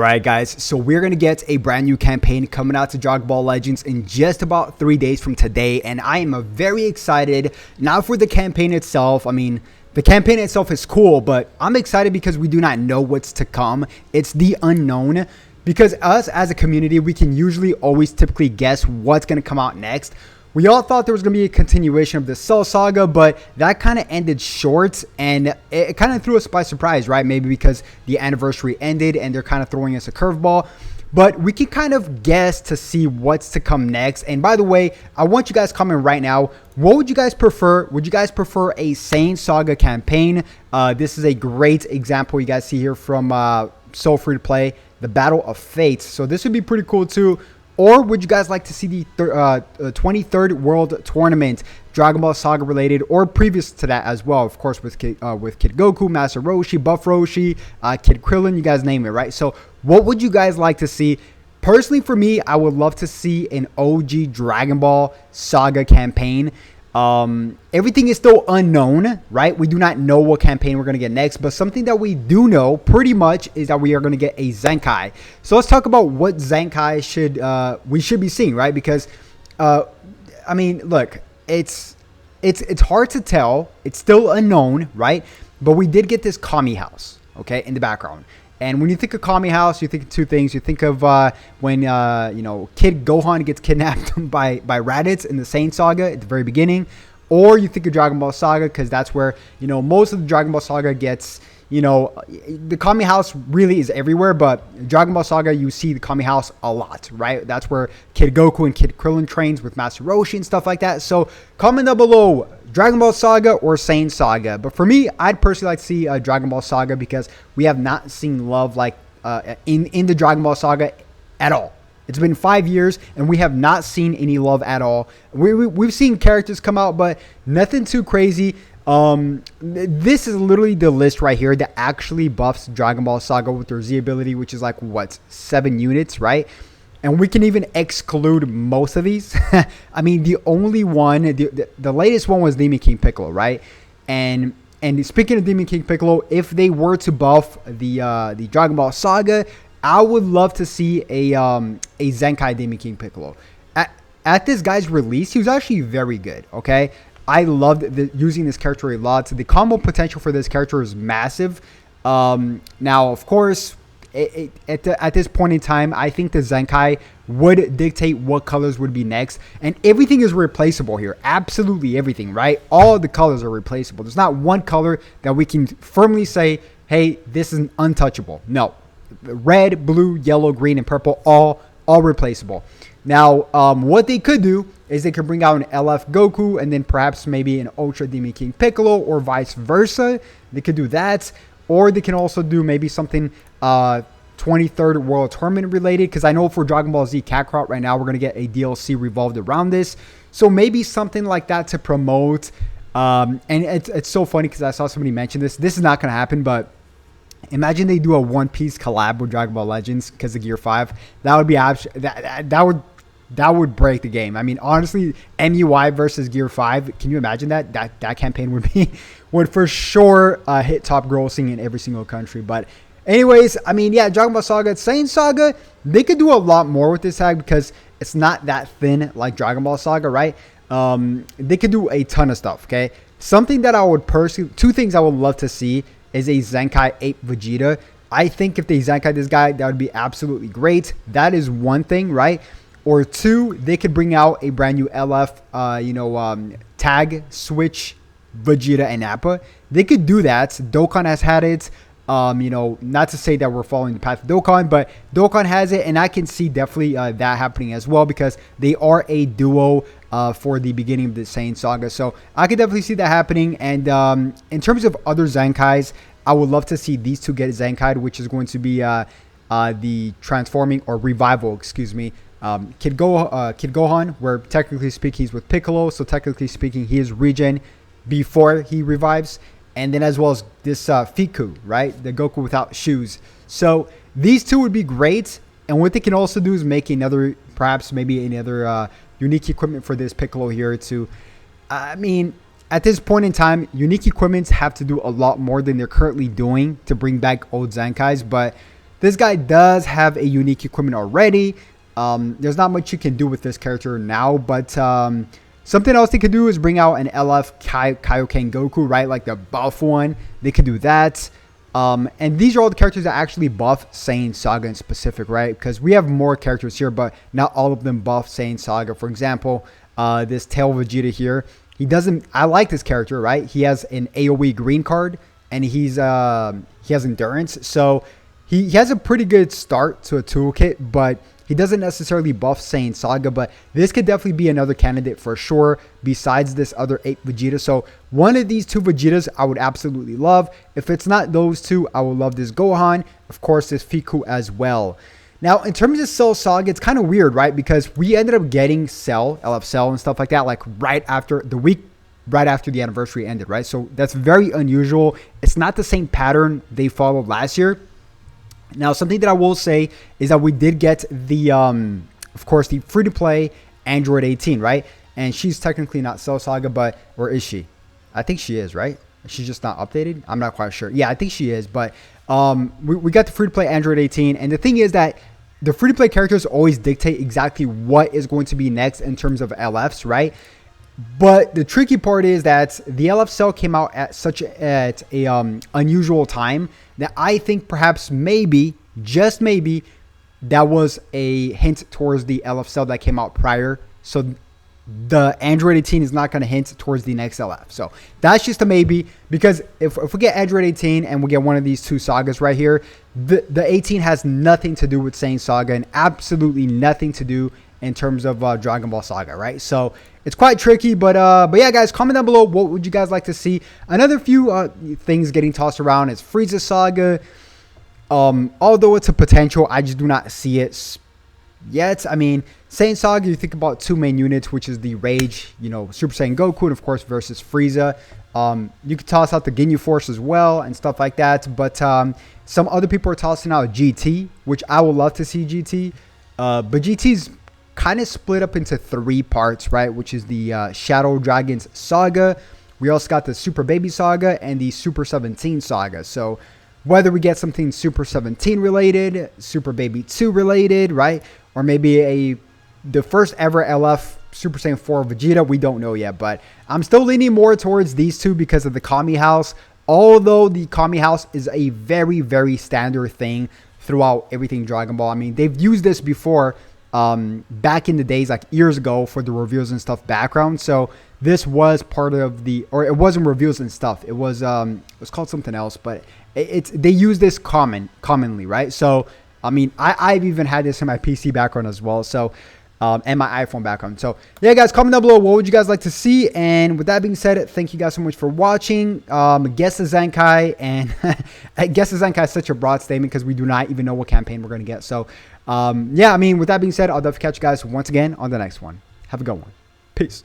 Right, guys, so we're going to get a brand new campaign coming out to Dragon Ball Legends in just about 3 days from today, and I am very excited, not for the campaign itself. I mean, the campaign itself is cool, but I'm excited because we do not know what's to come. It's the unknown, because us as a community, we can usually always typically guess what's going to come out next. We all thought there was going to be a continuation of the Cell Saga, but that kind of ended short, and it kind of threw us by surprise, right? Maybe because the anniversary ended and they're kind of throwing us a curveball. But we can kind of guess to see what's to come next. And by the way, I want you guys comment right now. What would you guys prefer? Would you guys prefer a Saiyan Saga campaign? This is a great example you guys see here from Soul Free to Play, the Battle of Fates. So this would be pretty cool too. Or would you guys like to see the 23rd World Tournament, Dragon Ball Saga related, or previous to that as well? Of course, with Kid Goku, Master Roshi, Buff Roshi, Kid Krillin, you guys name it, right? So what would you guys like to see? Personally, for me, I would love to see an OG Dragon Ball Saga campaign. Everything is still unknown, right? We do not know what campaign we're going to get next, but something that we do know pretty much is that we are going to get a Zenkai. So let's talk about what Zenkai we should be seeing, right? Because I mean, look, it's hard to tell. It's still unknown, right? But we did get this Kami house, okay, in the background. And when you think of Kami House, you think of two things. You think of when, you know, Kid Gohan gets kidnapped by Raditz in the Saiyan Saga at the very beginning. Or you think of Dragon Ball Saga because that's where, you know, most of the Dragon Ball Saga gets, you know, the Kami House really is everywhere. But Dragon Ball Saga, you see the Kami House a lot, right? That's where Kid Goku and Kid Krillin trains with Master Roshi and stuff like that. So comment down below, Dragon Ball Saga or Saiyan Saga. But for me, I'd personally like to see Dragon Ball Saga because we have not seen love like in the Dragon Ball Saga at all. It's been 5 years and we have not seen any love at all. We've seen characters come out, but nothing too crazy. This is literally the list right here that actually buffs Dragon Ball Saga with their Z ability, which is like, what, 7 units, right? And we can even exclude most of these. I mean, the only one, the latest one was Demon King Piccolo, right? And speaking of Demon King Piccolo, if they were to buff the Dragon Ball Saga, I would love to see a Zenkai Demon King Piccolo. At this guy's release, he was actually very good, okay? I loved using this character a lot. So the combo potential for this character is massive. Now, of course, at this point in time, I think the Zenkai would dictate what colors would be next. And everything is replaceable here. Absolutely everything, right? All the colors are replaceable. There's not one color that we can firmly say, hey, this is untouchable. No. Red, blue, yellow, green, and purple, all replaceable. Now, what they could do is they could bring out an LF Goku and then perhaps maybe an Ultra Demon King Piccolo or vice versa. They could do that. Or they can also do maybe something 23rd World Tournament related. Because I know for Dragon Ball Z Kakarot right now, we're going to get a DLC revolved around this. So maybe something like that to promote. And it's so funny because I saw somebody mention this. This is not going to happen, but imagine they do a One Piece collab with Dragon Ball Legends because of Gear 5. That would be that would break the game. I mean, honestly, MUI versus Gear 5. Can you imagine that? That campaign would for sure hit top grossing in every single country. But anyways, I mean, yeah, Dragon Ball Saga, Saiyan Saga, they could do a lot more with this tag because it's not that thin like Dragon Ball Saga, right? They could do a ton of stuff, okay? Something that I would personally, two things I would love to see is a Zenkai Ape Vegeta. I think if they Zenkai this guy, that would be absolutely great. That is one thing, right? Or two, they could bring out a brand new LF, tag switch Vegeta and Nappa. They could do that. Dokkan has had it. Not to say that we're following the path of Dokkan, but Dokkan has it, and I can see definitely that happening as well because they are a duo for the beginning of the Saiyan Saga. So I could definitely see that happening. And in terms of other Zenkais, I would love to see these two get Zenkai'd, which is going to be the transforming or revival, excuse me, Kid Gohan, where technically speaking he's with Piccolo, so technically speaking he is regen before he revives. And then as well as this Fiku, right? The Goku without shoes. So these two would be great. And what they can also do is make another, perhaps maybe another unique equipment for this Piccolo here to, I mean, at this point in time, unique equipments have to do a lot more than they're currently doing to bring back old Zenkais. But this guy does have a unique equipment already. There's not much you can do with this character now, but something else they could do is bring out an LF Kaioken Goku, right? Like the buff one. They could do that. And these are all the characters that actually buff Saiyan Saga in specific, right? Because we have more characters here, but not all of them buff Saiyan Saga. For example, this Tail Vegeta here, he doesn't. I like this character, right? He has an AOE green card, and he has endurance, so he has a pretty good start to a toolkit, but he doesn't necessarily buff Saiyan Saga. But this could definitely be another candidate for sure, besides this other 8 Vegeta. So one of these 2 Vegetas I would absolutely love. If it's not those 2, I will love this Gohan, of course this Fiku as well. Now, in terms of Cell Saga, it's kind of weird, right? Because we ended up getting Cell, LF Cell and stuff like that, like right after the anniversary ended, right? So that's very unusual. It's not the same pattern they followed last year. Now, something that I will say is that we did get the, of course, the free-to-play Android 18, right? And she's technically not Cell Saga, but, or is she? I think she is, right? She's just not updated. I'm not quite sure. Yeah, I think she is, but we got the free-to-play Android 18. And the thing is that the free-to-play characters always dictate exactly what is going to be next in terms of LFs, right? But the tricky part is that the LF Cell came out at such a unusual time that I think perhaps maybe, just maybe, that was a hint towards the LF Cell that came out prior. So the Android 18 is not going to hint towards the next LF. So that's just a maybe, because if we get Android 18 and we get one of these 2 sagas right here, the 18 has nothing to do with Saiyan Saga and absolutely nothing to do in terms of Dragon Ball Saga, right? So it's quite tricky, but yeah, guys, comment down below what would you guys like to see. Another few things getting tossed around is Frieza Saga. Although it's a potential, I just do not see it yet. I mean, Saiyan Saga, you think about 2 main units, which is the Rage, you know, Super Saiyan Goku, and of course versus Frieza. You could toss out the Ginyu Force as well and stuff like that. But some other people are tossing out GT, which I would love to see GT. But GT's kind of split up into 3 parts, right? Which is the Shadow Dragons Saga. We also got the Super Baby Saga and the Super 17 Saga. So whether we get something Super 17 related, Super Baby 2 related, right? Or maybe the first ever LF Super Saiyan 4 Vegeta, we don't know yet. But I'm still leaning more towards these 2 because of the Kami House. Although the Kami House is a very, very standard thing throughout everything Dragon Ball. I mean, they've used this before back in the days, like years ago, for the reveals and stuff background. So this was part of the, or it wasn't reveals and stuff. It was called something else, but they use this commonly, right? So I mean, I've even had this in my PC background as well. So and my iPhone background. So yeah, guys, comment down below what would you guys like to see. And with that being said, thank you guys so much for watching. Guess the Zenkai, and I guess the Zenkai is such a broad statement because we do not even know what campaign we're going to get. So yeah, I mean, with that being said, I'll definitely catch you guys once again on the next one. Have a good one. Peace.